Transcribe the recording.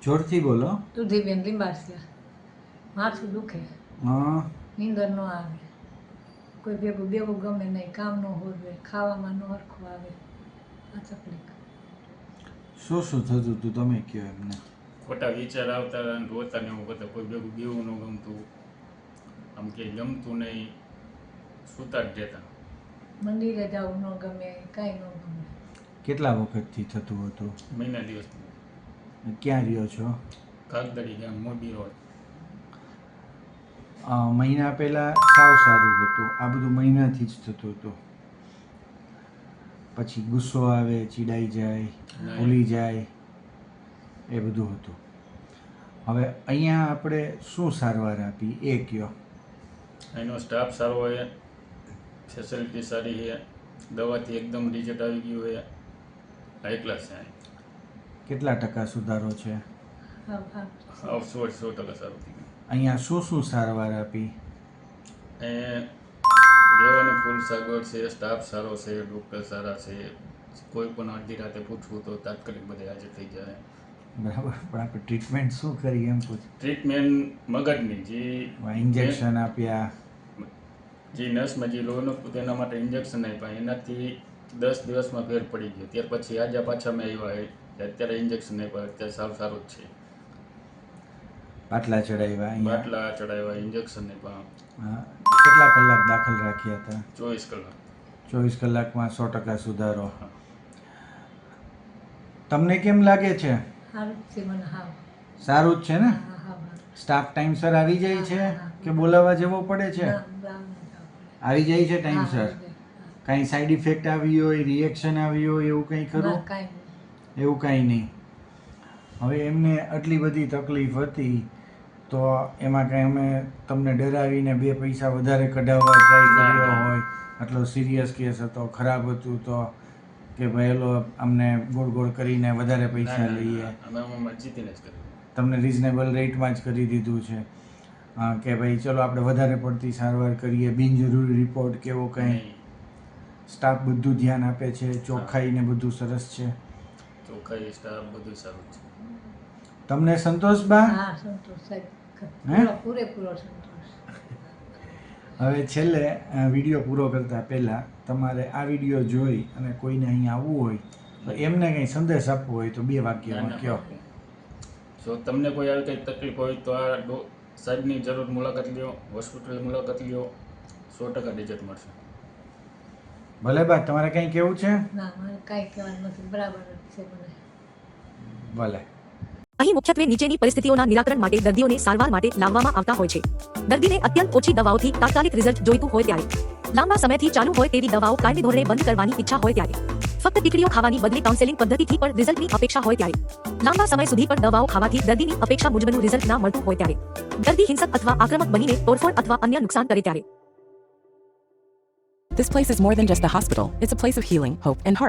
જોરથી બોલો. દૂધીબેન લીંબાસિયા. માથું દુખે, હા. નીંદર ન આવે, કોઈ ભેગું બેવું ગમે નહીં, કામ ન હોવે, ખાવામાં ન હરખું આવે, આ તકલીફ. શું થતું હતું તમે કહો એમને. ખોટા વિચાર આવતા અને રોતા ને એવું કરતા, કોઈ ભેગું બેવું ન ગમતું, આમ કે ગમતું નહીં, સૂતા જ રહેતા. મંદિરે જવું ન ગમે, કાંઈ ન ગમે. કેટલા વખતથી થતું હતું? મહિના દિવસ ક્યાં રહ્યો છો? કાગદડી ગામ મોરબી રોડ. મહિના પહેલાં સાવ સારું હતું, આ બધું મહિનાથી જ થતું હતું. પછી ગુસ્સો આવે, ચીડાઈ જાય, ભૂલી જાય, એ બધું હતું. હવે અહીંયા આપણે શું સારવાર આપી એ કહો. એનો સ્ટાફ સારો હોય, ફેસિલિટી સારી છે, દવાથી એકદમ રિઝલ્ટ આવી ગયું હોય, હાઈ ક્લાસ છે. કેટલા ટકા સુધારો છે? હા હા. 100% સારું થઈ ગયું. અહીંયા શું સારવાર આપી? એ રહેવાની ફૂલ સગવડ છે, સ્ટાફ સારો છે, ડૉક્ટર સારા છે, કોઈ પણ અડધી રાતે પૂછવું તો તાત્કાલિક બધે હાજર થઈ જાય. બરાબર, પણ આપણે ટ્રીટમેન્ટ શું કરી એમ પૂછ. ટ્રીટમેન્ટ મગજની જે ઇન્જેક્શન આપ્યા, જે નસમાં જે લોહી નહોતું તેના માટે ઇન્જેક્શન આપ્યા, એનાથી 10 દિવસમાં ફેર પડી ગયો. ત્યાર પછી આજે પાછા મેં આવ્યા, અત્યારે ઇન્જેક્શન આપ્યા, અત્યારે સારું જ છે. બાટલા ચડાવ્યા અહીંયા, બાટલા ચડાવ્યા, ઇન્જેક્શન આપ્યા. હા. કેટલા કલાક દાખલ રાખ્યા હતા? 24 કલાક. 24 કલાકમાં 100% સુધારો. તમને કેમ લાગે છે? સારું જ છે મને. હા સારું જ છે ને? હા હા હા. સ્ટાફ ટાઈમસર આવી જાય છે કે બોલાવવા જવો પડે છે? આવી જાય છે ટાઈમસર. કાંઈ સાઈડ ઇફેક્ટ આવી હોય, રિએક્શન આવી હોય એવું કંઈ ખરું? કાંઈ એવું કાંઈ નહીં. હવે એમને આટલી બધી તકલીફ હતી તો એમાં કાંઈ અમે તમને ડરાવીને 2 પૈસા વધારે કઢાવવા ટ્રાય કર્યો હોય, આટલો સિરિયસ કેસ હતો, ખરાબ હતું તો કે ભાઈ અમને ગોળ કરીને વધારે પૈસા લઈએ? અમે જીતીને જ કર્યું. તમને રિઝનેબલ રેટમાં જ કરી દીધું છે કે ભાઈ ચલો આપણે વધારે પડતી સારવાર કરીએ, બિનજરૂરી રિપોર્ટ કેવો કંઈ? સ્ટાફ બધું ધ્યાન આપે છે, ચોખ્ખાઈ ને બધું સરસ છે, ચોખ્ખાઈ સ્ટાફ બધું સારું છે. તમને સંતોષ બા? હા સંતોષ સાહેબ, પૂરેપૂરો સંતોષ. હવે છેલ્લે વિડીયો પૂરો કરતા પહેલાં તમારે આ વિડીયો જોઈ અને કોઈને અહીં આવવું હોય તો એમને કંઈ સંદેશ આપવો હોય તો 2 વાક્યમાં કહો. જો તમને કોઈ આવી કંઈ તકલીફ હોય તો આ સાહેબની જરૂર મુલાકાત લ્યો, હોસ્પિટલ મુલાકાત લ્યો, 100% રિઝલ્ટ મળશે. ભલે બા, તમારે કંઈ કહેવું છે? ના મારે કાંઈ કહેવાનું નથી, બરાબર જ છે મને. ભલે. અહીં મુખ્યત્વે નીચેની પરિસ્થિતિઓના નિરાકરણ માટે દર્દીઓને સારવાર માટે લાવવામાં આવતા હોય છે. દર્દીને અત્યંત ઓછી દવાઓથી તાત્કાલિક રિઝલ્ટ જોઈતું હોય ત્યારે, લાંબા સમયથી ચાલુ હોય તેવી દવાઓ કાયમી ધોરણે બંધ કરવાની ઈચ્છા હોય ત્યારે, ફક્ત ટીકડીઓ ખાવાની બદલે કાઉન્સેલિંગ પદ્ધતિથી પણ રિઝલ્ટની અપેક્ષા હોય ત્યારે, લાંબા સમય સુધી પણ દવાઓ ખાવાથી દર્દીની અપેક્ષા મુજબનું રિઝલ્ટ ના મળતું હોય ત્યારે, દર્દી હિંસક અથવા આક્રમક બનીને તોડફોડ અથવા અન્ય નુકસાન કરે ત્યારે. This place is more than just a hospital. It's a place of healing, hope, and heart.